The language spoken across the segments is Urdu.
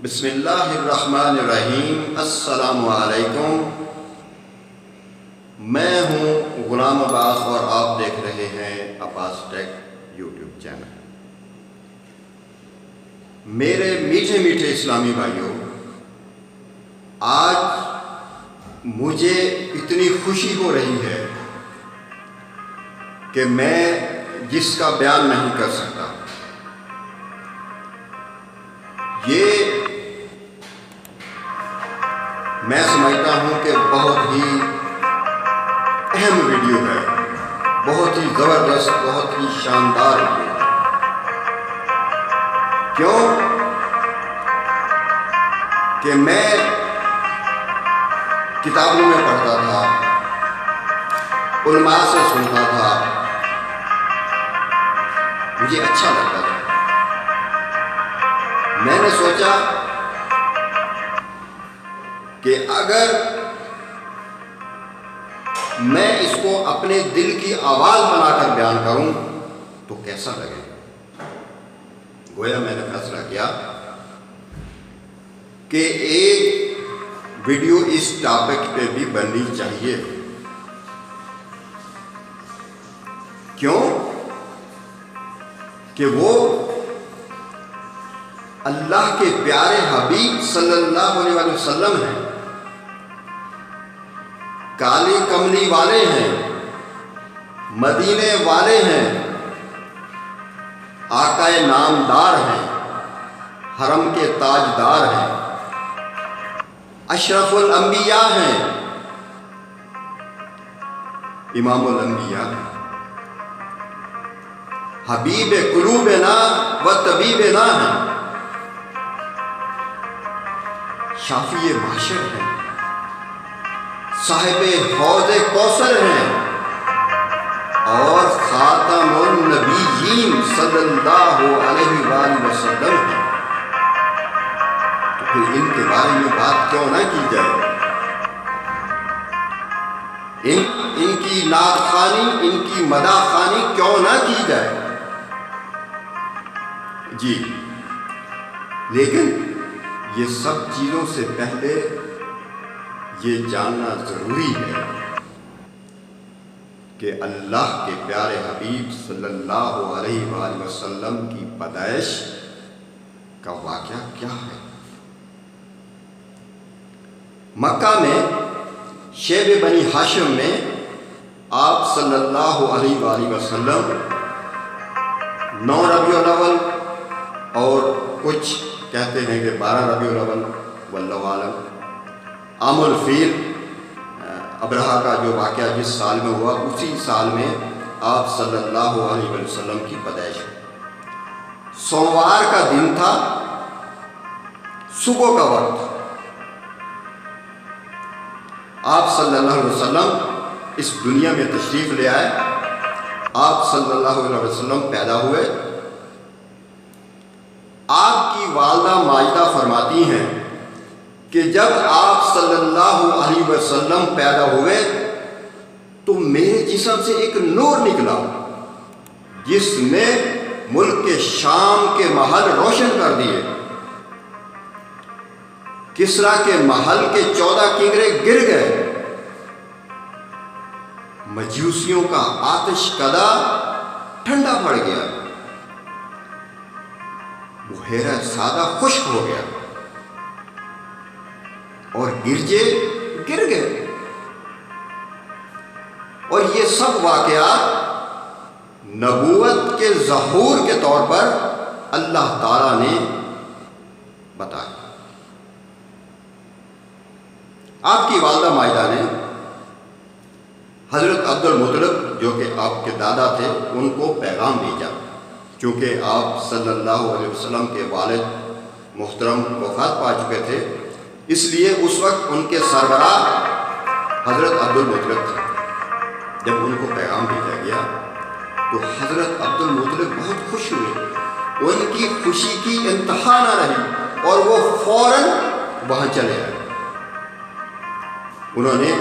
بسم اللہ الرحمن الرحیم۔ السلام علیکم۔ میں ہوں غلام عباس اور آپ دیکھ رہے ہیں عباس ٹیک یوٹیوب چینل۔ میرے میٹھے میٹھے اسلامی بھائیوں، آج مجھے اتنی خوشی ہو رہی ہے کہ میں جس کا بیان نہیں کر سکتا۔ یہ میں سمجھتا ہوں کہ بہت ہی اہم ویڈیو ہے، بہت ہی زبردست، بہت ہی شاندار ویڈیو ہے۔ کیوں کہ میں کتابوں میں پڑھتا تھا، علماء سے سنتا تھا، مجھے اچھا لگتا تھا۔ میں نے سوچا کہ اگر میں اس کو اپنے دل کی آواز بنا کر بیان کروں تو کیسا لگے گا۔ گویا میں نے فیصلہ کیا کہ ایک ویڈیو اس ٹاپک پہ بھی بننی چاہیے۔ کیوں کہ وہ اللہ کے پیارے حبیب صلی اللہ علیہ وسلم ہیں، کالی کملی والے ہیں، مدینے والے ہیں، آقا نامدار ہیں، حرم کے تاجدار ہیں، اشرف الانبیاء ہیں، امام الانبیاء ہیں، حبیب قلوبنا و طبیبنا ہیں، شافی محشر ہیں، صاحب حوض کوثر ہیں، اور خاتم النبیین صلی اللہ علیہ وآلہ وسلم ہیں۔ تو پھر ان کے بارے میں بات کیوں نہ کی جائے؟ ان کی نعت خوانی، ان کی مدح خوانی کیوں نہ کی جائے؟ جی، لیکن یہ سب چیزوں سے پہلے یہ جاننا ضروری ہے کہ اللہ کے پیارے حبیب صلی اللہ علیہ وآلہ وسلم کی پیدائش کا واقعہ کیا ہے۔ مکہ میں شیب بنی ہاشم میں آپ صلی اللہ علیہ وآلہ وسلم 9 ربیع الاول اور کچھ کہتے ہیں کہ 12 ربیع الاول واللہ عالم، عام الفیل ابرہہ کا جو واقعہ جس سال میں ہوا اسی سال میں آپ صلی اللہ علیہ وسلم کی پیدائش ہے۔ سوموار کا دن تھا، صبح کا وقت، آپ صلی اللہ علیہ وسلم اس دنیا میں تشریف لے آئے، آپ صلی اللہ علیہ وسلم پیدا ہوئے۔ آپ کی والدہ ماجدہ فرماتی ہیں کہ جب آپ صلی اللہ علیہ وسلم پیدا ہوئے تو میرے جسم سے ایک نور نکلا جس نے ملک کے شام کے محل روشن کر دیے، کسریٰ کے محل کے 14 کنگرے گر گئے، مجوسیوں کا آتش کدہ ٹھنڈا پڑ گیا، بحیرہ سادہ خشک ہو گیا، اور گرجے گر گئے۔ اور یہ سب واقعات نبوت کے ظہور کے طور پر اللہ تعالیٰ نے بتایا۔ آپ کی والدہ ماجدہ نے حضرت عبد المطلب جو کہ آپ کے دادا تھے ان کو پیغام بھیجا، چونکہ آپ صلی اللہ علیہ وسلم کے والد محترم وفات پا چکے تھے، اس لیے اس وقت ان کے سربراہ حضرت عبد المطلب تھے۔ جب ان کو پیغام بھیجا گیا تو حضرت عبد المطلب بہت خوش ہوئے، ان کی خوشی کی انتہا نہ رہی اور وہ فوراً وہاں چلے آئے۔ انہوں نے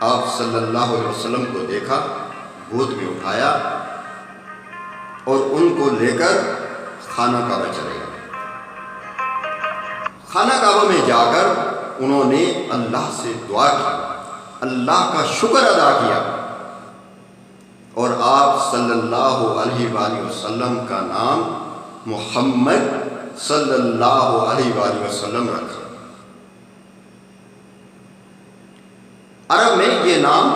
آپ صلی اللہ علیہ وسلم کو دیکھا، گود میں اٹھایا اور ان کو لے کر خانہ کعبہ چلے گئے۔ خانہ کعبہ میں جا کر انہوں نے اللہ سے دعا کی، اللہ کا شکر ادا کیا، اور آپ صلی اللہ علیہ وآلہ وسلم کا نام محمد صلی اللہ علیہ وآلہ وسلم رکھا۔ عرب میں یہ نام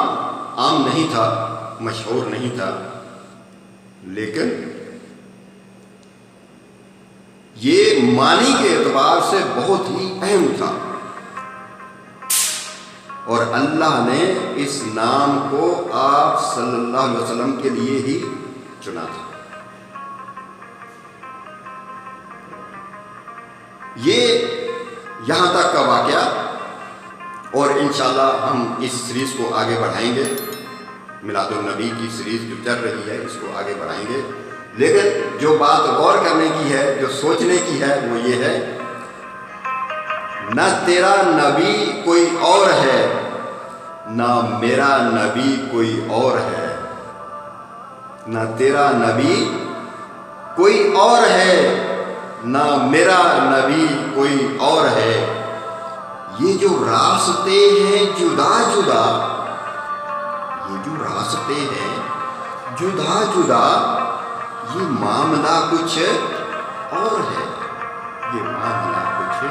عام نہیں تھا، مشہور نہیں تھا، لیکن یہ معنی کے اعتبار سے بہت ہی اہم تھا، اور اللہ نے اس نام کو آپ صلی اللہ علیہ وسلم کے لیے ہی چنا تھا۔ یہ یہاں تک کا واقعہ، اور انشاءاللہ ہم اس سیریز کو آگے بڑھائیں گے، میلاد النبی کی سیریز جو چل رہی ہے اس کو آگے بڑھائیں گے، لیکن جو بات غور کرنے کی ہے، جو سوچنے کی ہے، وہ یہ ہے، نہ تیرا نبی کوئی اور ہے، نہ میرا نبی کوئی اور ہے، نہ تیرا نبی کوئی اور ہے، نہ میرا نبی کوئی اور ہے۔ یہ جو راستے ہیں جدا جدا، یہ جو راستے ہیں جدا جدا، یہ معاملہ کچھ اور ہے، یہ معاملہ کچھ